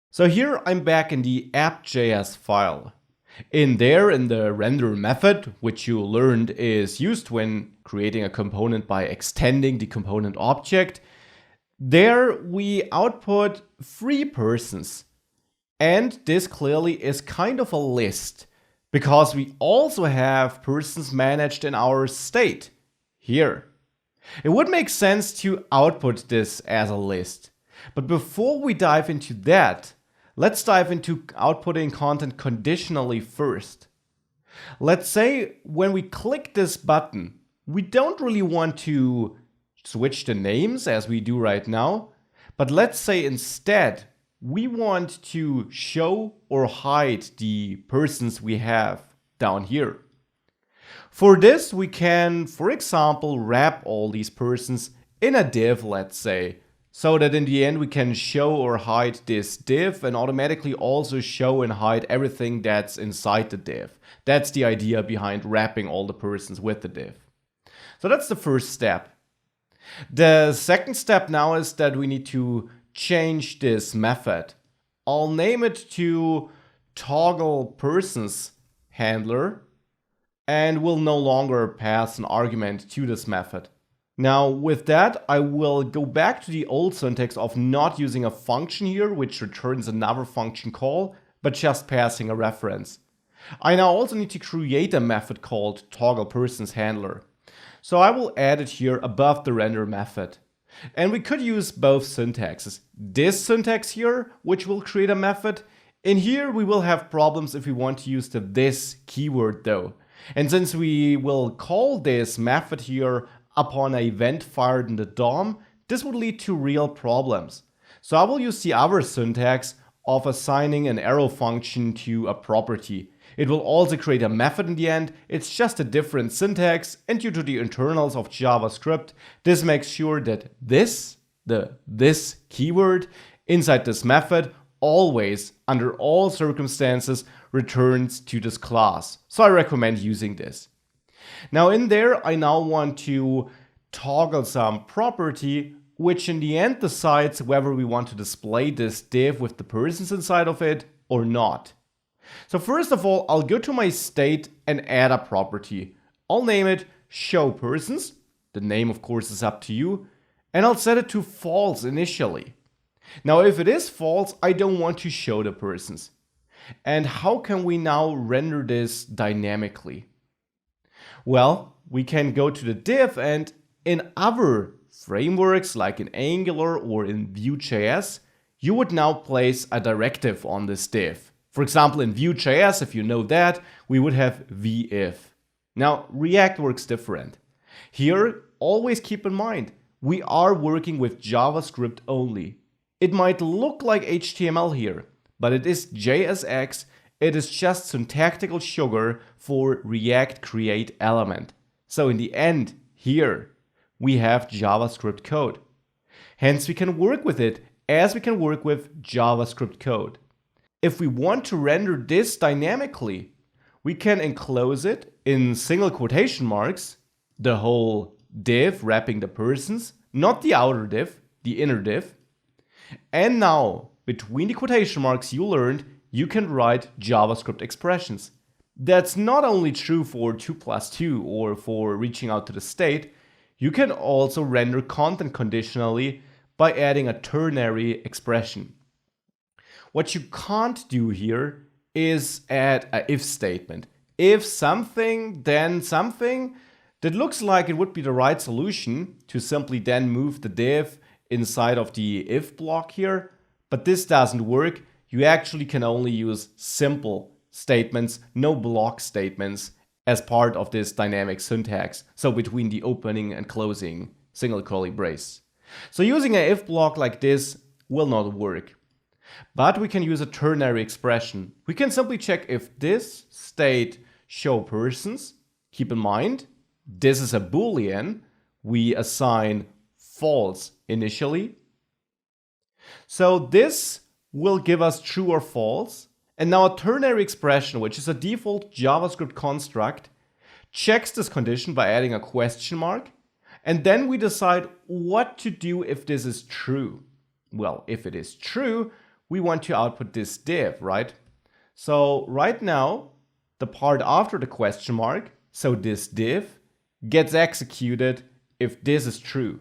So here I'm back in the app.js file. In there, in the render method, which you learned is used when creating a component by extending the component object, there we output 3 persons. And this clearly is kind of a list, because we also have persons managed in our state here. It would make sense to output this as a list. But before we dive into that, let's dive into outputting content conditionally first. Let's say when we click this button, we don't really want to switch the names as we do right now, but let's say instead we want to show or hide the persons we have down here. For this, we can, for example, wrap all these persons in a div, let's say, so that in the end we can show or hide this div and automatically also show and hide everything that's inside the div. That's the idea behind wrapping all the persons with the div. So that's the first step. The second step now is that we need to change this method. I'll name it to toggle persons handler and will no longer pass an argument to this method. Now with that, I will go back to the old syntax of not using a function here, which returns another function call, but just passing a reference. I now also need to create a method called togglePersonsHandler. So I will add it here above the render method. And we could use both syntaxes. This syntax here, which will create a method. In here we will have problems if we want to use the this keyword though. And since we will call this method here upon an event fired in the DOM, this would lead to real problems. So I will use the other syntax of assigning an arrow function to a property. It will also create a method in the end. It's just a different syntax, and due to the internals of JavaScript, this makes sure that this keyword inside this method always, under all circumstances, returns to this class. So I recommend using this. Now in there, I now want to toggle some property, which in the end decides whether we want to display this div with the persons inside of it or not. So first of all, I'll go to my state and add a property. I'll name it showPersons. The name, of course, is up to you. And I'll set it to false initially. Now, if it is false, I don't want to show the persons. And how can we now render this dynamically? Well, we can go to the div, and in other frameworks like in Angular or in Vue.js, you would now place a directive on this div. For example, in Vue.js, if you know that, we would have vif. Now, React works different. Here, always keep in mind, we are working with JavaScript only. It might look like HTML here, but it is JSX. It is just syntactical sugar for React create element. So in the end, here, we have JavaScript code. Hence, we can work with it as we can work with JavaScript code. If we want to render this dynamically, we can enclose it in single quotation marks, the whole div wrapping the persons, not the outer div, the inner div. And now, between the quotation marks you learned, you can write JavaScript expressions. That's not only true for 2+2 or for reaching out to the state, you can also render content conditionally by adding a ternary expression. What you can't do here is add an if statement. If something, then something. That looks like it would be the right solution to simply then move the div inside of the if block here, but this doesn't work. You actually can only use simple statements, no block statements, as part of this dynamic syntax. So between the opening and closing single curly brace. So using an if block like this will not work. But we can use a ternary expression. We can simply check if this state show persons. Keep in mind, this is a Boolean. We assign false initially. So this will give us true or false. And now a ternary expression, which is a default JavaScript construct, checks this condition by adding a question mark. And then we decide what to do if this is true. Well, if it is true, we want to output this div, right? So right now, the part after the question mark, so this div, gets executed if this is true.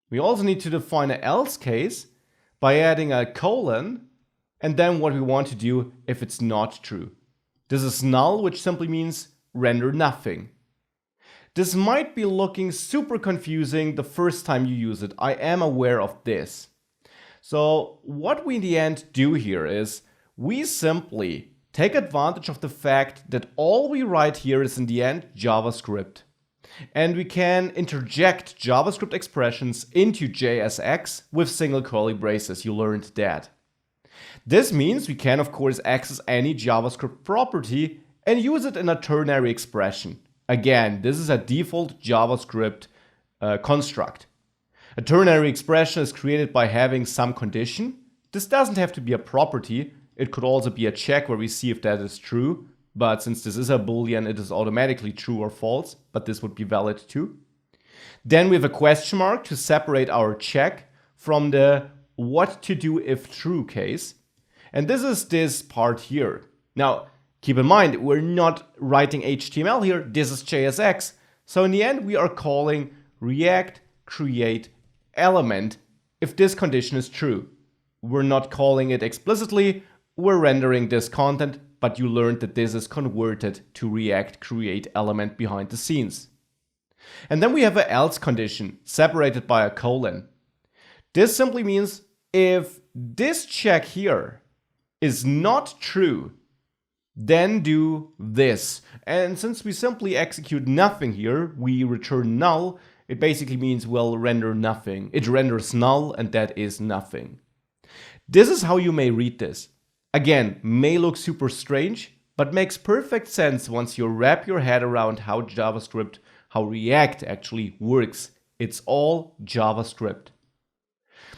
We also need to define an else case by adding a colon, and then what we want to do if it's not true. This is null, which simply means render nothing. This might be looking super confusing the first time you use it. I am aware of this. So what we in the end do here is we simply take advantage of the fact that all we write here is in the end JavaScript. And we can interject JavaScript expressions into JSX with single curly braces. You learned that. This means we can of course access any JavaScript property and use it in a ternary expression. Again, this is a default JavaScript construct. A ternary expression is created by having some condition. This doesn't have to be a property. It could also be a check where we see if that is true. But since this is a boolean, it is automatically true or false, but this would be valid too. Then we have a question mark to separate our check from the what to do if true case. And this is this part here. Now, keep in mind, we're not writing HTML here. This is JSX. So in the end, we are calling React create element if this condition is true. We're not calling it explicitly. We're rendering this content, but you learned that this is converted to React create element behind the scenes. And then we have an else condition separated by a colon. This simply means if this check here is not true, then do this. And since we simply execute nothing here, we return null. It basically means we'll render nothing. It renders null, and that is nothing. This is how you may read this. Again, may look super strange, but makes perfect sense once you wrap your head around how JavaScript, how React actually works. It's all JavaScript.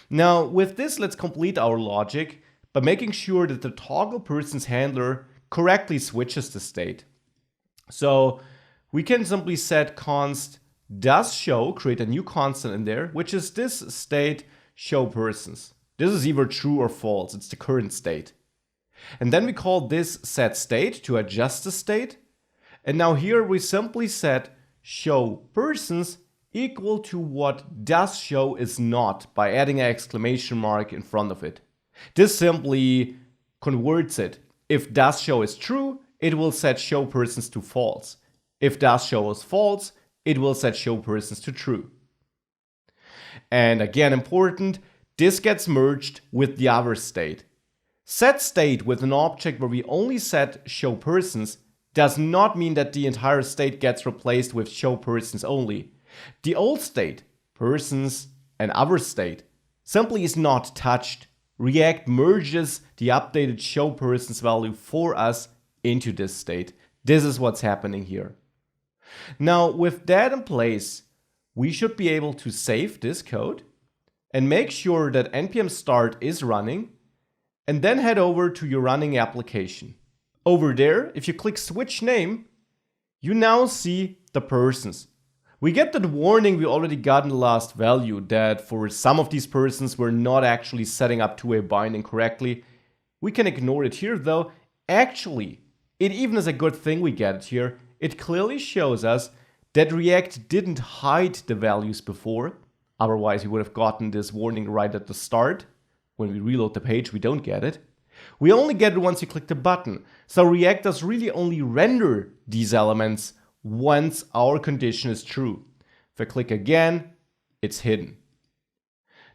Now, with this, let's complete our logic by making sure that the toggle person's handler correctly switches the state. So we can simply set const does show, create a new constant in there, which is this state show persons. This is either true or false. It's the current state. And then we call this set state to adjust the state. And now here we simply set show persons equal to what does show is not by adding an exclamation mark in front of it. This simply converts it. If does show is true, it will set show persons to false. If does show is false, it will set show persons to true. And again, important, this gets merged with the other state. Set state with an object where we only set show persons does not mean that the entire state gets replaced with show persons only. The old state, persons and other state, simply is not touched. React merges the updated show persons value for us into this state. This is what's happening here. Now, with that in place, we should be able to save this code and make sure that npm start is running, and then head over to your running application. Over there, if you click switch name, you now see the persons. We get that warning we already got in the last value that for some of these persons we're not actually setting up two-way binding correctly. We can ignore it here though. Actually, it even is a good thing we get it here. It clearly shows us that React didn't hide the values before. Otherwise, we would have gotten this warning right at the start. When we reload the page, we don't get it. We only get it once you click the button. So React does really only render these elements once our condition is true. If I click again, it's hidden.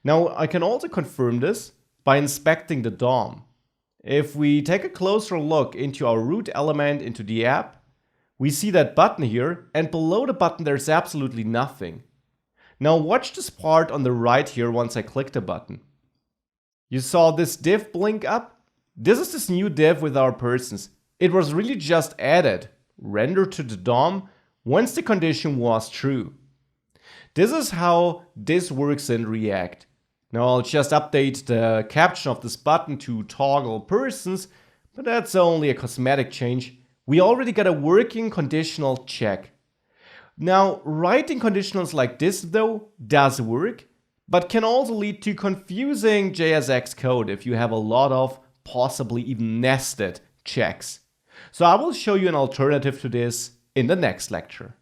Now I can also confirm this by inspecting the DOM. If we take a closer look into our root element into the app, we see that button here, and below the button there's absolutely nothing. Now watch this part on the right here once I click the button. You saw this div blink up? This is this new div with our persons. It was really just added, rendered to the DOM, once the condition was true. This is how this works in React. Now I'll just update the caption of this button to toggle persons, but that's only a cosmetic change. We already got a working conditional check. Now writing conditionals like this though does work, but can also lead to confusing JSX code if you have a lot of possibly even nested checks. So I will show you an alternative to this in the next lecture.